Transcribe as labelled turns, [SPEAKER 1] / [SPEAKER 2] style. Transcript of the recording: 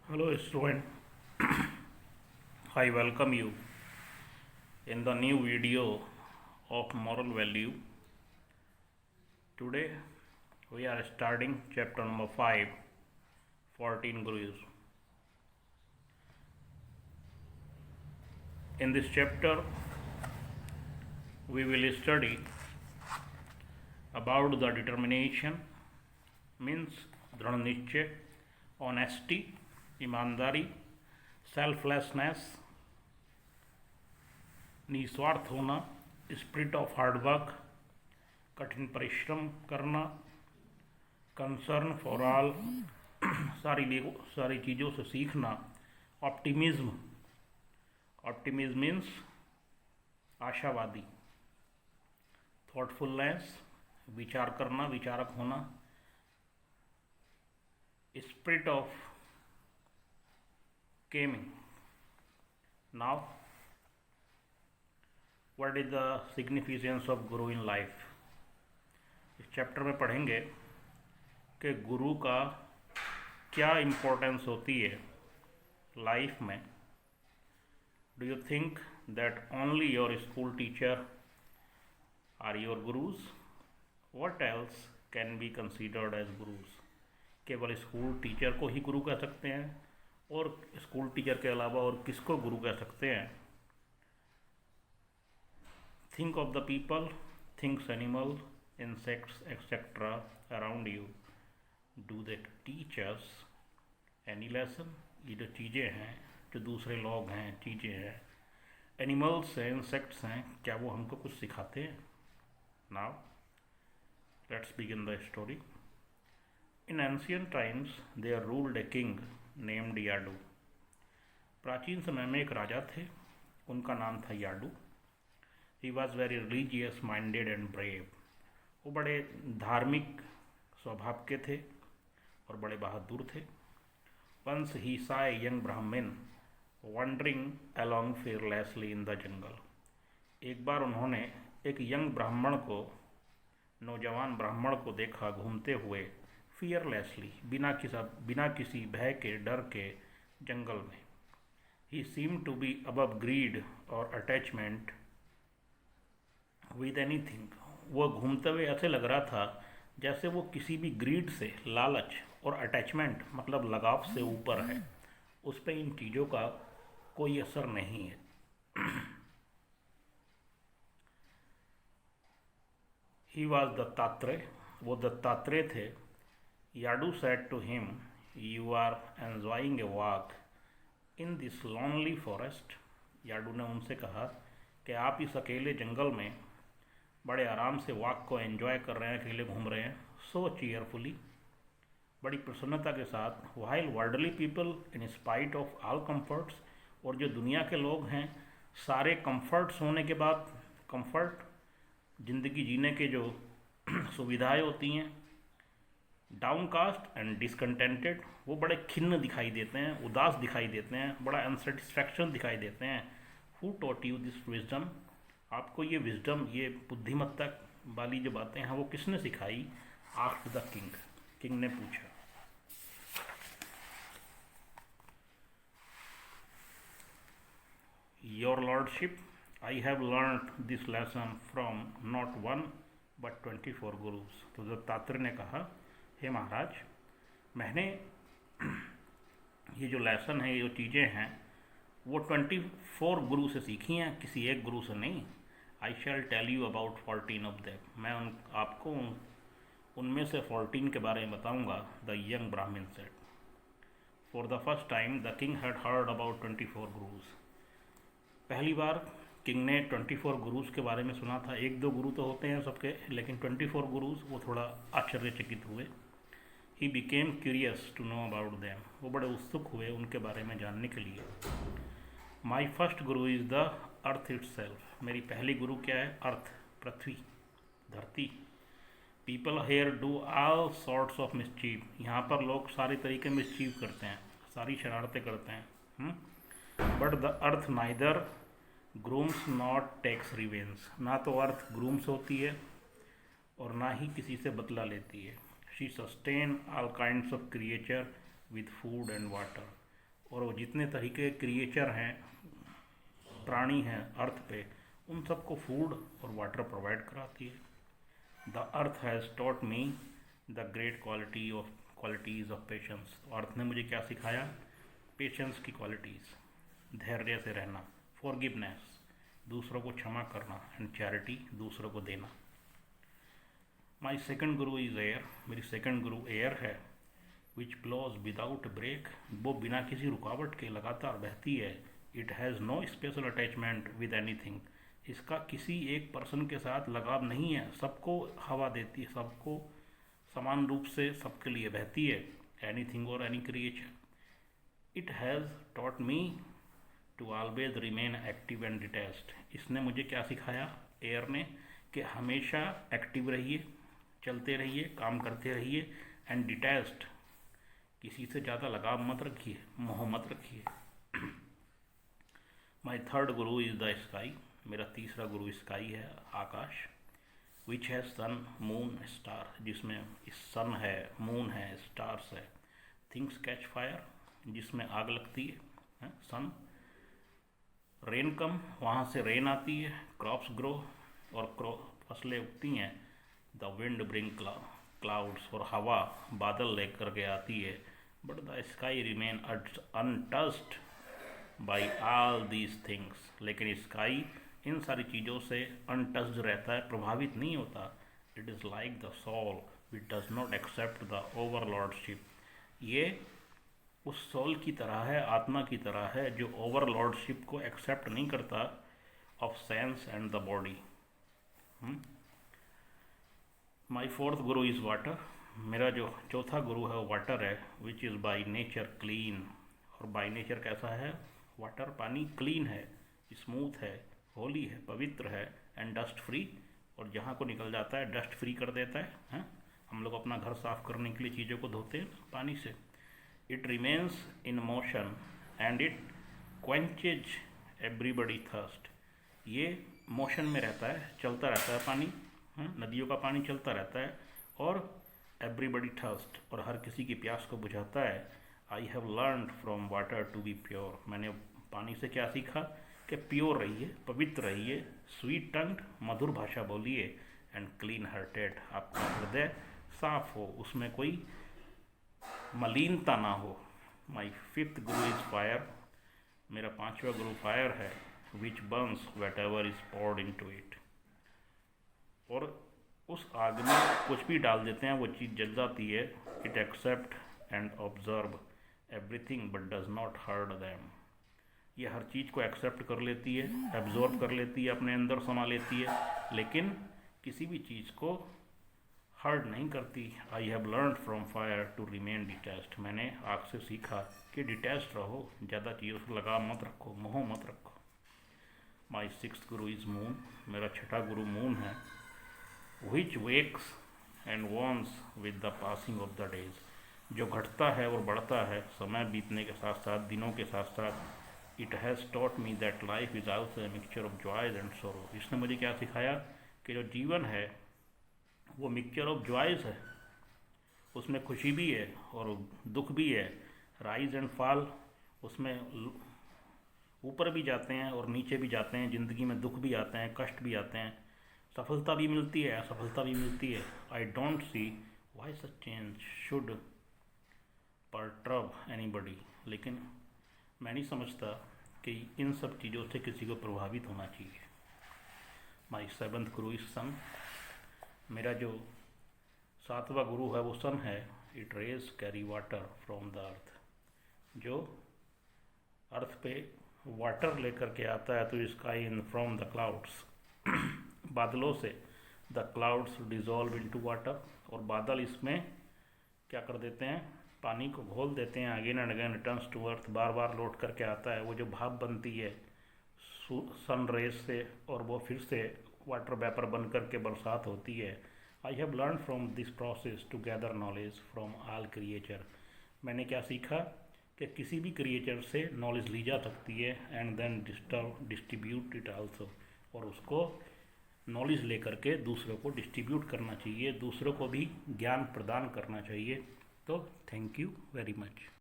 [SPEAKER 1] Hello, student. I welcome you in the new video of moral value. Today we are starting chapter number 5, 14 Gurus. In this chapter, we will study about the determination, means दृढ़ निश्चय, honesty, ईमानदारी, selflessness, निस्वार्थ होना, spirit of hard work, कठिन परिश्रम करना, concern for all, सारी चीज़ों से सीखना, ऑप्टिमिज्म, ऑप्टिमिज्म मीन्स आशावादी, थॉटफुलनेस, विचार करना, विचारक होना, spirit of calming. Now what is the significance of guru in life. इस चैप्टर में पढ़ेंगे कि गुरु का क्या इम्पोर्टेंस होती है लाइफ में. Do you think that only your school teacher are your gurus? What else can be considered as gurus? केवल स्कूल टीचर को ही गुरु कह सकते हैं और स्कूल टीचर के अलावा और किसको गुरु कह सकते हैं? Think of the people, things, animal, insects etcetera around you. Do they teach us any lesson? ये जो चीज़ें हैं, जो दूसरे लोग हैं, चीज़ें हैं, एनिमल्स हैं, इंसेक्ट्स हैं, क्या वो हमको कुछ सिखाते हैं? Now let's begin the story. In ancient times there ruled a king named याडू. प्राचीन समय में एक राजा थे, उनका नाम था याडू. He was very religious minded and brave. वो बड़े धार्मिक स्वभाव के थे और बड़े बहादुर थे. Once he saw a young Brahmin wandering along fearlessly in the jungle. एक बार उन्होंने एक यंग ब्राह्मण को, नौजवान ब्राह्मण को देखा घूमते हुए फियरलेसली, बिना किसी भय के, डर के जंगल में. He seem to be above greed और अटैचमेंट विद एनीथिंग. वो घूमते हुए ऐसे लग रहा था जैसे वो किसी भी ग्रीड से, लालच और अटैचमेंट मतलब लगाव से ऊपर है. उस पर इन चीज़ों का कोई असर नहीं है. He was Dattatreya. वो दत्तात्रेय थे. याडू said to him, "You are enjoying a walk in this lonely forest." याडू ने उनसे कहा कि आप इस अकेले जंगल में बड़े आराम से वॉक को एंजॉय कर रहे हैं, अकेले घूम रहे हैं. सो चीयरफुली, बड़ी प्रसन्नता के साथ. while worldly people in spite of all comforts, और जो दुनिया के लोग हैं, सारे कंफर्ट्स होने के बाद, कंफर्ट ज़िंदगी जीने के जो सुविधाएं होती हैं, डाउनकास्ट एंड डिसकंटेंटेड, वो बड़े खिन्न दिखाई देते हैं, उदास दिखाई देते हैं, बड़ा अनसेटिस्फैक्शन दिखाई देते हैं. Who taught you this wisdom? आपको ये विजडम, ये बुद्धिमत्ता वाली जो बातें हैं, वो किसने सिखाई? Asked the king. किंग ने पूछा. Your lordship, I have learn this lesson from not one but 24 gurus. तो दत्तात्रेय ने कहा, हे महाराज, मैंने ये जो लेसन है, ये जो चीज़ें हैं, वो 24 गुरु से सीखी हैं, किसी एक गुरु से नहीं. I shall tell you about 14 of them. मैं आपको उनमें से 14 के बारे में बताऊंगा. The young Brahmin said. For the first time the king had heard about 24 gurus. पहली बार किंग ने 24 गुरुज के बारे में सुना था. एक दो गुरु तो होते हैं सबके, लेकिन 24 गुरुज, वो थोड़ा आश्चर्यचकित हुए. He became curious to know about them. वो बड़े उत्सुक हुए उनके बारे में जानने के लिए. My first guru is the earth itself. मेरी पहली गुरु क्या है? अर्थ, पृथ्वी, धरती. People here do all sorts of mischief. यहाँ पर लोग सारे तरीके मिसचीव करते हैं, सारी शरारतें करते हैं. But the earth neither grooms not takes revenge. ना तो अर्थ ग्रूम्स होती है और ना ही किसी से बदला लेती है. She sustain all kinds of creature with food and water. और वो जितने तरीके क्रिएचर हैं, प्राणी हैं अर्थ पे, उन सबको फूड और वाटर प्रोवाइड कराती है। The earth has taught me the great qualities of patience. Earth ने मुझे क्या सिखाया? पेशेंस की क्वालिटीज़, धैर्य से रहना, फॉरगिवनेस, दूसरों को क्षमा करना, एंड चैरिटी, दूसरों को देना। My second guru is air. मेरी सेकंड गुरु एयर है। Which flows without break. वो बिना किसी रुकावट के लगातार बहती है। It has no special attachment with anything. इसका किसी एक पर्सन के साथ लगाव नहीं है, सबको हवा देती है, सबको समान रूप से सबके लिए बहती है। एनीथिंग और any creature. It has taught me to always remain active and detached. इसने मुझे क्या सिखाया, एयर ने, कि हमेशा एक्टिव रहिए, चलते रहिए, काम करते रहिए, एंड डिटैच्ड, किसी से ज़्यादा लगाव मत रखिए, मोह मत रखिए। My third guru is the sky. मेरा तीसरा गुरु स्काई है, आकाश। Which has sun, moon, star. जिसमें सन है, मून है, स्टार्स है। थिंग्स कैच फायर, जिसमें आग लगती है, सन। रेन कम, वहाँ से रेन आती है। क्रॉप्स ग्रो, और फसलें उगती हैं। द विंड ब्रिंग क्लाउड्स, और हवा बादल लेकर के आती है। But the sky remain untouched by all these things. लेकिन स्काई इन सारी चीज़ों से अनटच्ड रहता है, प्रभावित नहीं होता। It is like the soul which does not accept the overlordship. ये उस सोल की तरह है, आत्मा की तरह है, जो ओवरलॉर्डशिप को एक्सेप्ट नहीं करता of sense and the body. My fourth Guru is water. मेरा जो चौथा गुरु है वो वाटर है। Which is by nature clean. और बाई नेचर कैसा है? वाटर, पानी क्लीन है, स्मूथ है, होली है, पवित्र है, एंड डस्ट फ्री। और जहाँ को निकल जाता है डस्ट फ्री कर देता है। हम लोग अपना घर साफ करने के लिए चीज़ों को धोते हैं पानी से। It remains in motion and it quenches everybody thirst. ये मोशन में रहता है, चलता रहता है पानी, नदियों का पानी चलता रहता है, और एवरीबडी थर्स्ट, और हर किसी की प्यास को बुझाता है। I have learn from water to be pure. मैंने पानी से क्या सीखा? कि प्योर रहिए, पवित्र रहिए, स्वीट टंग्ड, मधुर भाषा बोलिए, एंड क्लीन हार्टेड, आपका हृदय साफ हो, उसमें कोई मलिनता ना हो। My fifth guru is fire. मेरा पांचवा गुरु फायर है। Which burns whatever is poured into it. और उस आग में कुछ भी डाल देते हैं, वो चीज़ जल जाती है। It accept and observe everything but does not hurt them. ये हर चीज़ को एक्सेप्ट कर लेती है, एब्जॉर्ब कर लेती है, अपने अंदर समा लेती है, लेकिन किसी भी चीज़ को हर्ट नहीं करती। I have learn from fire to remain detached. मैंने आग से सीखा कि डिटैच्ड रहो, ज़्यादा चीज़ों से लगाव मत रखो, मोह मत रखो। My sixth guru is moon. मेरा छठा गुरु मून है। Which waxes and wanes with the passing of the days. जो घटता है और बढ़ता है समय बीतने के साथ साथ, दिनों के साथ साथ। It has taught me that life is also a mixture of joys and सोरो। इसने मुझे क्या सिखाया? कि जो जीवन है वो मिक्सचर ऑफ जॉयज है, उसमें खुशी भी है और दुख भी है, राइज एंड फॉल, उसमें ऊपर भी जाते हैं और नीचे भी जाते हैं। ज़िंदगी में दुख भी आते हैं, कष्ट भी आते हैं, सफलता भी मिलती है, असफलता भी मिलती है। I don't see why such change should perturb anybody. लेकिन मैं नहीं समझता कि इन सब चीज़ों से किसी को प्रभावित होना चाहिए। My seventh guru is sun. मेरा जो सातवां गुरु है वो सन है। It rays carry water from the earth. जो अर्थ पे वाटर लेकर के आता है, तो sky in from the clouds, बादलों से। The clouds dissolve into water. और बादल इसमें क्या कर देते हैं? पानी को घोल देते हैं। Again and again returns to earth, बार बार लौट करके आता है। वो जो भाप बनती है सन रेज से, और वो फिर से वाटर वेपर बन करके बरसात होती है। I have learn from this process to gather knowledge from all creature. मैंने क्या सीखा? कि किसी भी क्रिएचर से नॉलेज ली जा सकती है, and then distribute it also. और उसको नॉलेज लेकर के दूसरों को डिस्ट्रीब्यूट करना चाहिए, दूसरों को भी ज्ञान प्रदान करना चाहिए। तो थैंक यू वेरी मच।